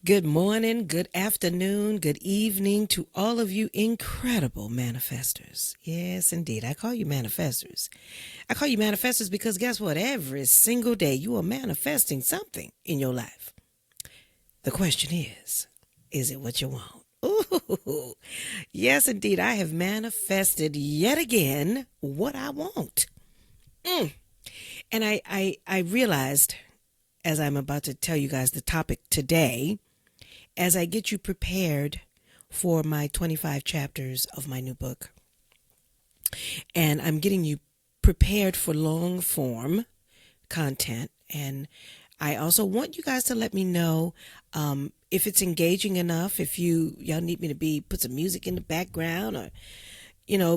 Good morning, good afternoon, good evening to all of you incredible manifestors. Yes, indeed. I call you manifestors. I call you manifestors because guess what? Every single day you are manifesting something in your life. The question is it what you want? Ooh, yes, indeed. I have manifested yet again what I want. And I realized as I'm about to tell you guys the topic today, as I get you prepared for my 25 chapters of my new book. And I'm getting you prepared for long form content. And I also want you guys to let me know if it's engaging enough, if y'all need me to put some music in the background or,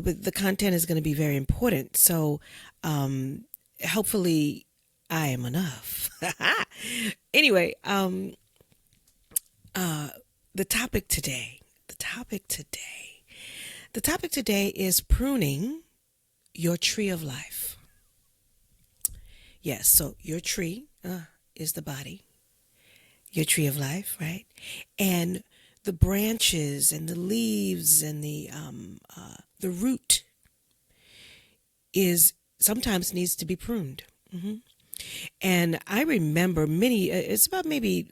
but the content is going to be very important. So hopefully I am enough. Anyway, the topic today is pruning your tree of life. Yes, so your tree is the body, your tree of life, right? And the branches and the leaves and the root is sometimes needs to be pruned. And I remember it's about maybe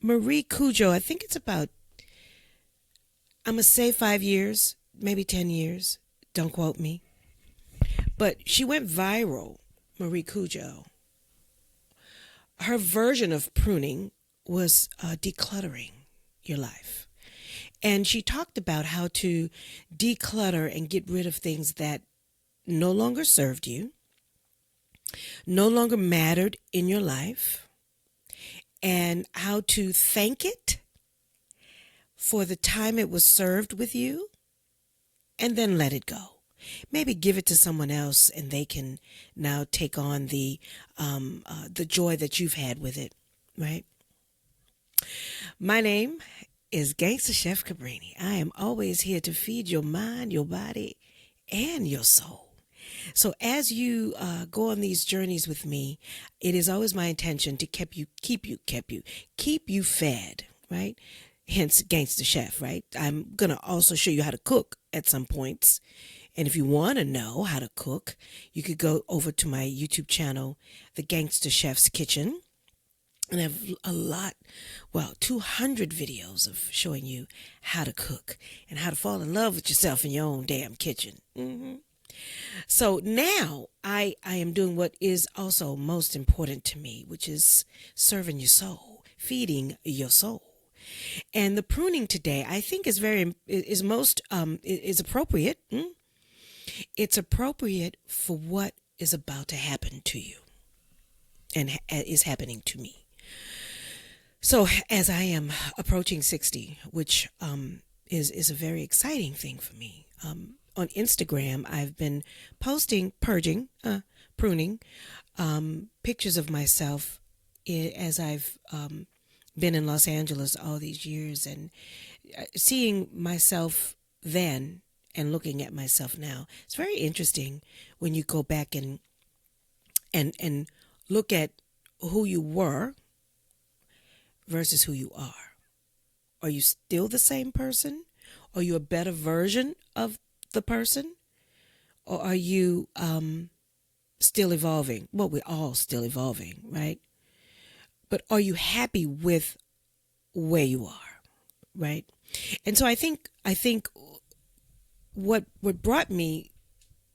Marie Cujo, I think it's about, I'm going to say 5 years, maybe 10 years. Don't quote me. But she went viral, Marie Cujo. Her version of pruning was decluttering your life. And she talked about how to declutter and get rid of things that no longer served you, no longer mattered in your life, and how to thank it for the time it was served with you, and then let it go. Maybe give it to someone else, and they can now take on the joy that you've had with it, right? My name is Gangsta Chef Cabrini. I am always here to feed your mind, your body, and your soul. So as you go on these journeys with me, it is always my intention to keep you fed, right? Hence Gangsta Chef, right? I'm going to also show you how to cook at some points. And if you want to know how to cook, you could go over to my YouTube channel, The Gangsta Chef's Kitchen. And I have 200 videos of showing you how to cook and how to fall in love with yourself in your own damn kitchen. So now I am doing what is also most important to me, which is serving your soul, feeding your soul. And the pruning today, I think, is appropriate. It's appropriate for what is about to happen to you and is happening to me. So as I am approaching 60, which is a very exciting thing for me, on Instagram, I've been posting pruning, pictures of myself as I've been in Los Angeles all these years, and seeing myself then and looking at myself now. It's very interesting when you go back and look at who you were versus who you are. Are you still the same person? Are you a better version of the person? Or are you still evolving? Well, we're all still evolving, right? But are you happy with where you are, right? And so I think what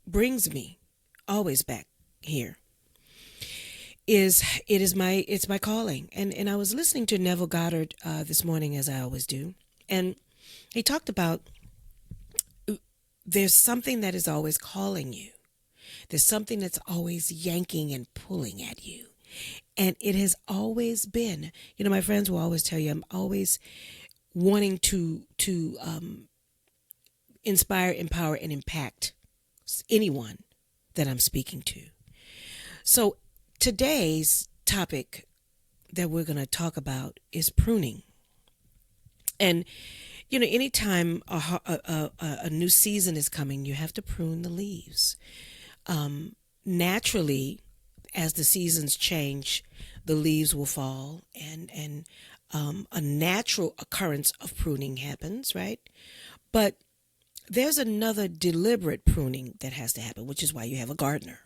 brings me always back here it's my calling. And I was listening to Neville Goddard this morning, as I always do, and he talked about there's something that is always calling you. There's something that's always yanking and pulling at you. And it has always been, my friends will always tell you, I'm always wanting to inspire, empower, and impact anyone that I'm speaking to. So today's topic that we're going to talk about is pruning. And anytime a new season is coming, you have to prune the leaves. Naturally, as the seasons change, the leaves will fall and a natural occurrence of pruning happens, right? But there's another deliberate pruning that has to happen, which is why you have a gardener.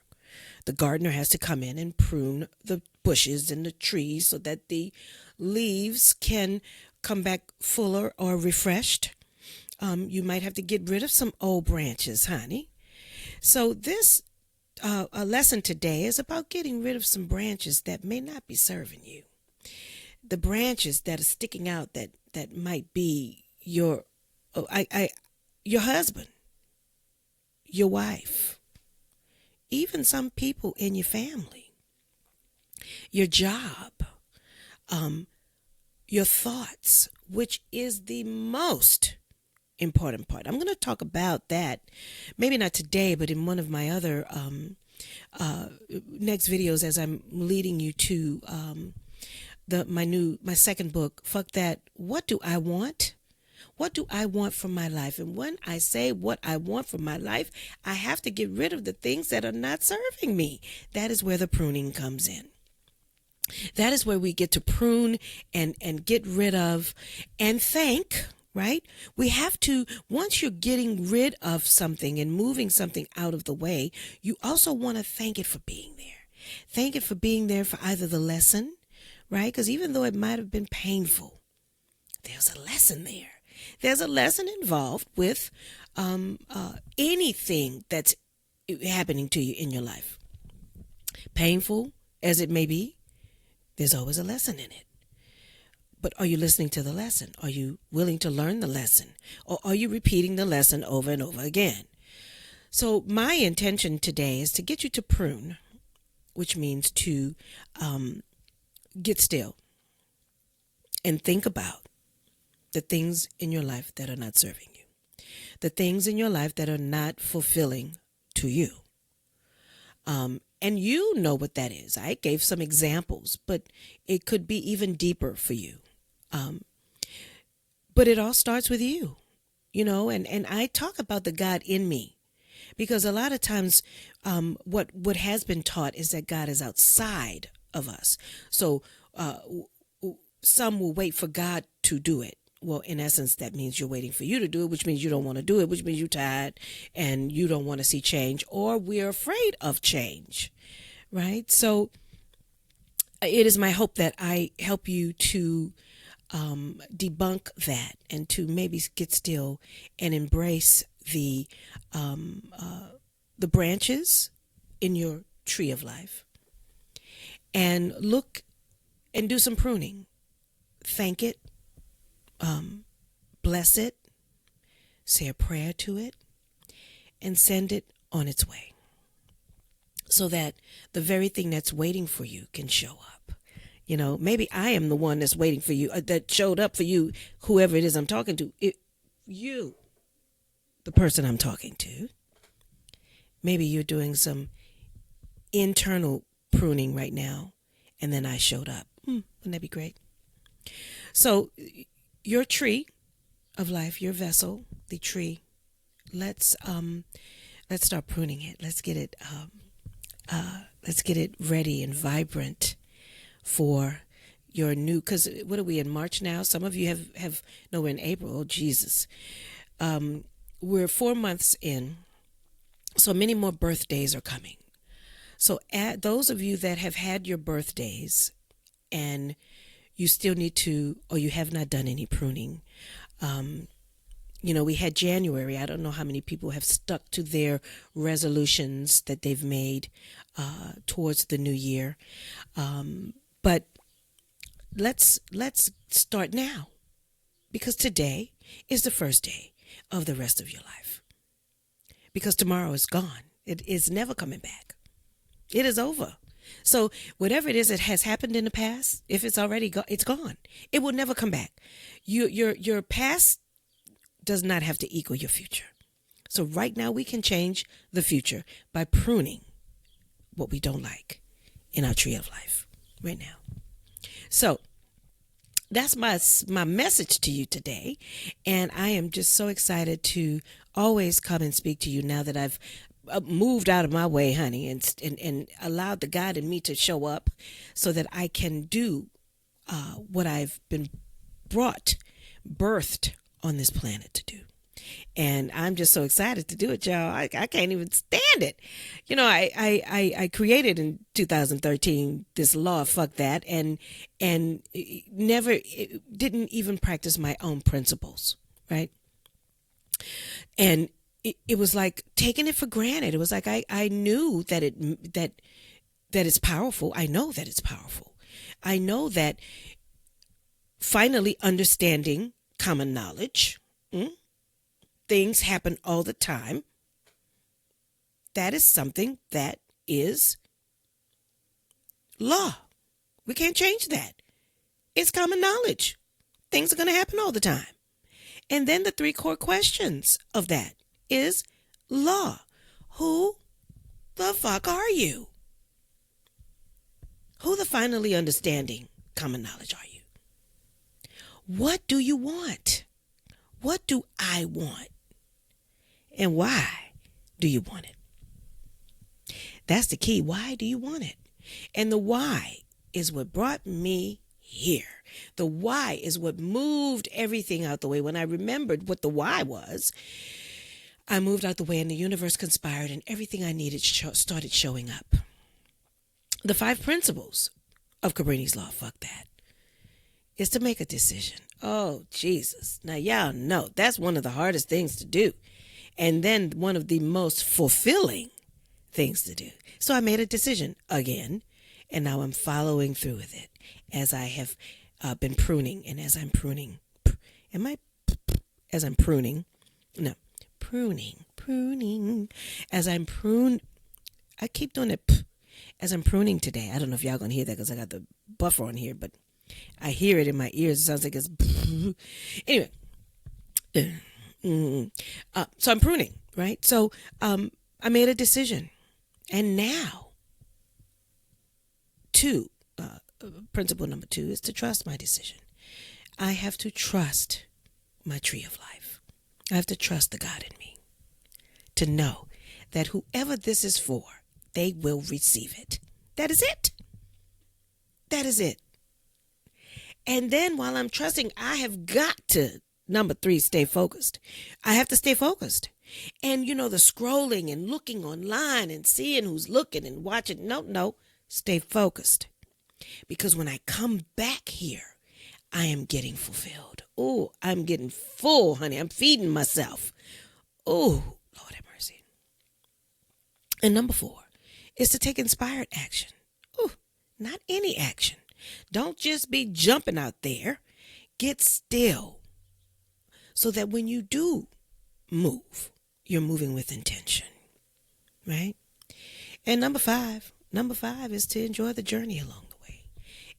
The gardener has to come in and prune the bushes and the trees so that the leaves can come back fuller or refreshed. You might have to get rid of some old branches, honey. So this a lesson today is about getting rid of some branches that may not be serving you. The branches that are sticking out that might be your husband, your wife, even some people in your family, your job, your thoughts, which is the most important part. I'm going to talk about that, maybe not today, but in one of my other next videos, as I'm leading you to my second book, Fuck That. What do I want? What do I want from my life? And when I say what I want from my life, I have to get rid of the things that are not serving me. That is where the pruning comes in. That is where we get to prune and get rid of and thank, right? We have to, once you're getting rid of something and moving something out of the way, you also want to thank it for being there. Thank it for being there for either the lesson, right? Because even though it might have been painful, there's a lesson there. There's a lesson involved with anything that's happening to you in your life. Painful as it may be, there's always a lesson in it. But are you listening to the lesson? Are you willing to learn the lesson? Or are you repeating the lesson over and over again? So my intention today is to get you to prune, which means to get still and think about the things in your life that are not serving you, the things in your life that are not fulfilling to you. And you know what that is. I gave some examples, but it could be even deeper for you. But it all starts with you, and I talk about the God in me, because a lot of times what has been taught is that God is outside of us. So some will wait for God to do it. Well, in essence, that means you're waiting for you to do it, which means you don't want to do it, which means you're tired and you don't want to see change, or we're afraid of change, right? So it is my hope that I help you to debunk that and to maybe get still and embrace the branches in your tree of life and look and do some pruning. Thank it. Bless it, say a prayer to it, and send it on its way so that the very thing that's waiting for you can show up. Maybe I am the one that's waiting for you, that showed up for you, whoever it is I'm talking to. You, the person I'm talking to, maybe you're doing some internal pruning right now, and then I showed up. Wouldn't that be great? So your tree of life, your vessel, the tree, let's start pruning it. Let's get it ready and vibrant for your new, because what are we in March now? Some of you we're in April. Oh, Jesus. We're 4 months in, so many more birthdays are coming. So those of you that have had your birthdays and you still need to, or you have not done any pruning. We had January. I don't know how many people have stuck to their resolutions that they've made towards the new year. But let's start now, because today is the first day of the rest of your life. Because tomorrow is gone. It is never coming back. It is over. So whatever it is that has happened in the past, if it's already it's gone. It will never come back. Your past does not have to equal your future. So right now we can change the future by pruning what we don't like in our tree of life right now. So that's my message to you today. And I am just so excited to always come and speak to you now that I've moved out of my way, honey, and allowed the God in me to show up so that I can do what I've been birthed on this planet to do. And I'm just so excited to do it, y'all. I can't even stand it. You know, I created in 2013 this law, fuck that, and didn't even practice my own principles, right? And it was like taking it for granted. It was like I knew that it's powerful. I know that it's powerful. I know that finally understanding common knowledge, things happen all the time. That is something that is law. We can't change that. It's common knowledge. Things are going to happen all the time. And then the three core questions of that is law. Who the fuck are you? Who the finally understanding common knowledge are you? What do you want? What do I want? And why do you want it? That's the key. Why do you want it? And the why is what brought me here. The why is what moved everything out the way. When I remembered what the why was, I moved out the way and the universe conspired and everything I needed started showing up. The 5 principles of Cabrini's Law, fuck that, is to make a decision. Oh, Jesus. Now, y'all know that's one of the hardest things to do. And then one of the most fulfilling things to do. So I made a decision again, and now I'm following through with it as I have been pruning. And as I'm pruning, pruning. As I'm I keep doing it as I'm pruning today. I don't know if y'all gonna hear that because I got the buffer on here, but I hear it in my ears. It sounds like it's anyway. So I'm pruning, right? So I made a decision, and now principle number 2 is to trust my decision. I have to trust my tree of life. I have to trust the God in me to know that whoever this is for, they will receive it. That is it. That is it. And then while I'm trusting, I have got to, number 3, stay focused. I have to stay focused. And, the scrolling and looking online and seeing who's looking and watching. No, stay focused. Because when I come back here, I am getting fulfilled. Oh, I'm getting full, honey. I'm feeding myself. Oh, Lord have mercy. And number 4 is to take inspired action. Oh, not any action. Don't just be jumping out there. Get still so that when you do move, you're moving with intention, right? And number five is to enjoy the journey along the way.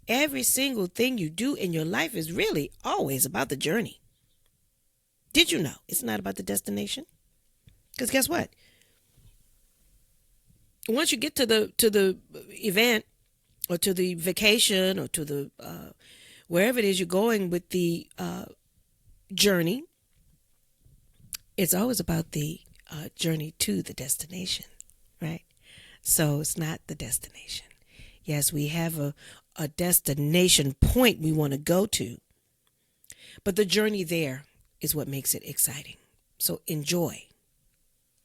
Every single thing you do in your life is really always about the journey. Did you know it's not about the destination? Because guess what? Once you get to the event or to the vacation or to the wherever it is you're going with the journey, it's always about the journey to the destination, right? So it's not the destination. Yes, we have a destination point we want to go to, but the journey there is what makes it exciting. So enjoy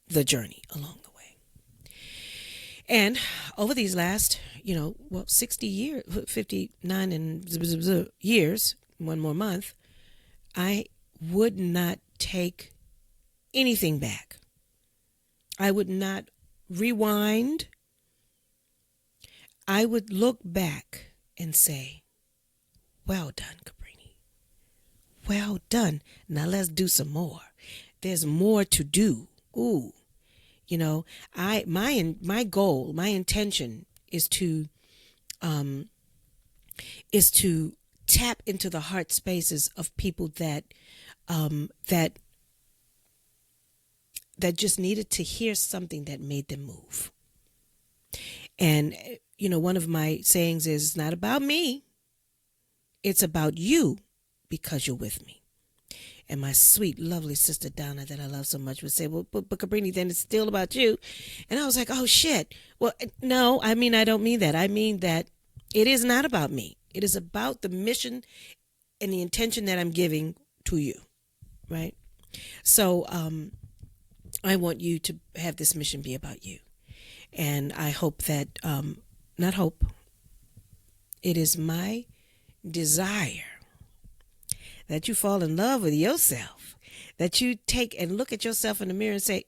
the journey along the way. And over these last, 60 years, 59 and years, one more month, I would not take anything back. I would not rewind. I would look back and say, well done, Cabrini. Well done. Now let's do some more. There's more to do. Ooh. My goal, my intention is to tap into the heart spaces of people that just needed to hear something that made them move. And, one of my sayings is, it's not about me. It's about you because you're with me. And my sweet, lovely sister Donna that I love so much would say, well, but Cabrini, then it's still about you. And I was like, oh, shit. Well, no, I don't mean that. I mean that it is not about me. It is about the mission and the intention that I'm giving to you, right? So I want you to have this mission be about you. And I hope that, not hope, it is my desire that you fall in love with yourself, that you take and look at yourself in the mirror and say,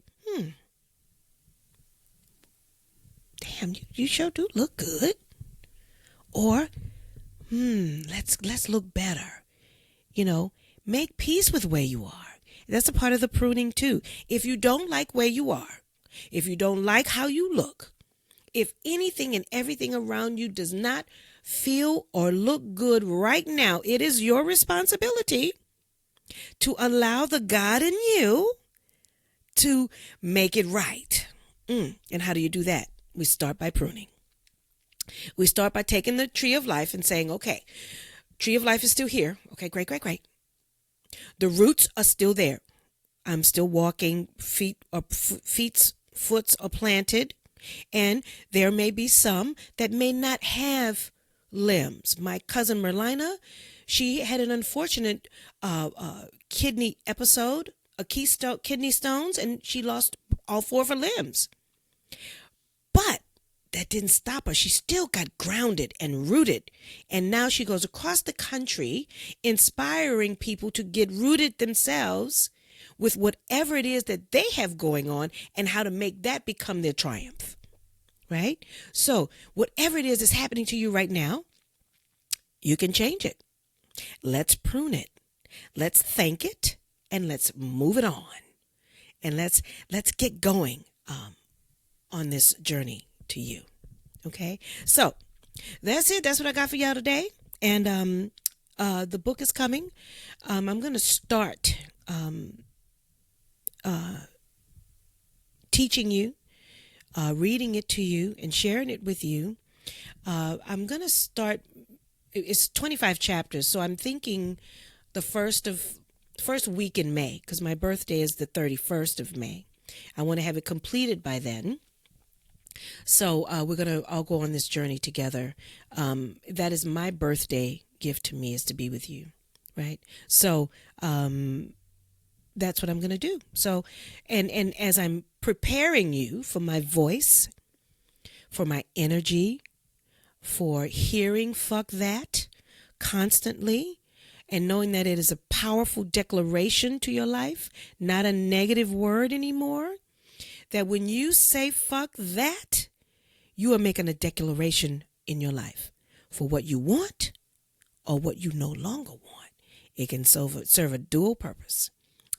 damn, you sure do look good. Or, let's look better. Make peace with where you are. That's a part of the pruning too. If you don't like where you are, if you don't like how you look, if anything and everything around you does not feel or look good right now, it is your responsibility to allow the God in you to make it right. And how do you do that? We start by pruning. We start by taking the tree of life and saying, okay, tree of life is still here. Okay, great. The roots are still there. I'm still walking, foots are planted, and there may be some that may not have limbs. My cousin Merlina, she had an unfortunate kidney episode, kidney stones, and she lost all 4 of her limbs. But that didn't stop her. She still got grounded and rooted. And now she goes across the country inspiring people to get rooted themselves with whatever it is that they have going on and how to make that become their triumph. Right? So whatever it is that's happening to you right now, you can change it. Let's prune it. Let's thank it, and let's move it on. And let's get going on this journey to you. Okay? So that's it. That's what I got for y'all today. And the book is coming. I'm going to start teaching you, reading it to you, and sharing it with you. I'm going to start, it's 25 chapters, so I'm thinking the first week in May, because my birthday is the 31st of May. I want to have it completed by then. So we're going to all go on this journey together. That is my birthday gift to me, is to be with you, right? So that's what I'm going to do. So, and as I'm preparing you for my voice, for my energy, for hearing fuck that constantly, and knowing that it is a powerful declaration to your life, not a negative word anymore, that when you say fuck that, you are making a declaration in your life for what you want or what you no longer want. It can serve a dual purpose.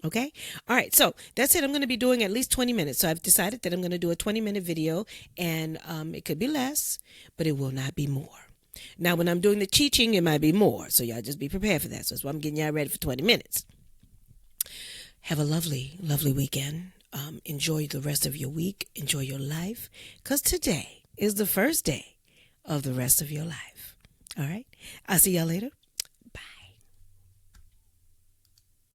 Okay? All right. So that's it. I'm going to be doing at least 20 minutes. So I've decided that I'm going to do a 20-minute video, and it could be less, but it will not be more. Now, when I'm doing the teaching, it might be more. So y'all just be prepared for that. So that's why I'm getting y'all ready for 20 minutes. Have a lovely, lovely weekend. Enjoy the rest of your week. Enjoy your life, because today is the first day of the rest of your life. All right. I'll see y'all later.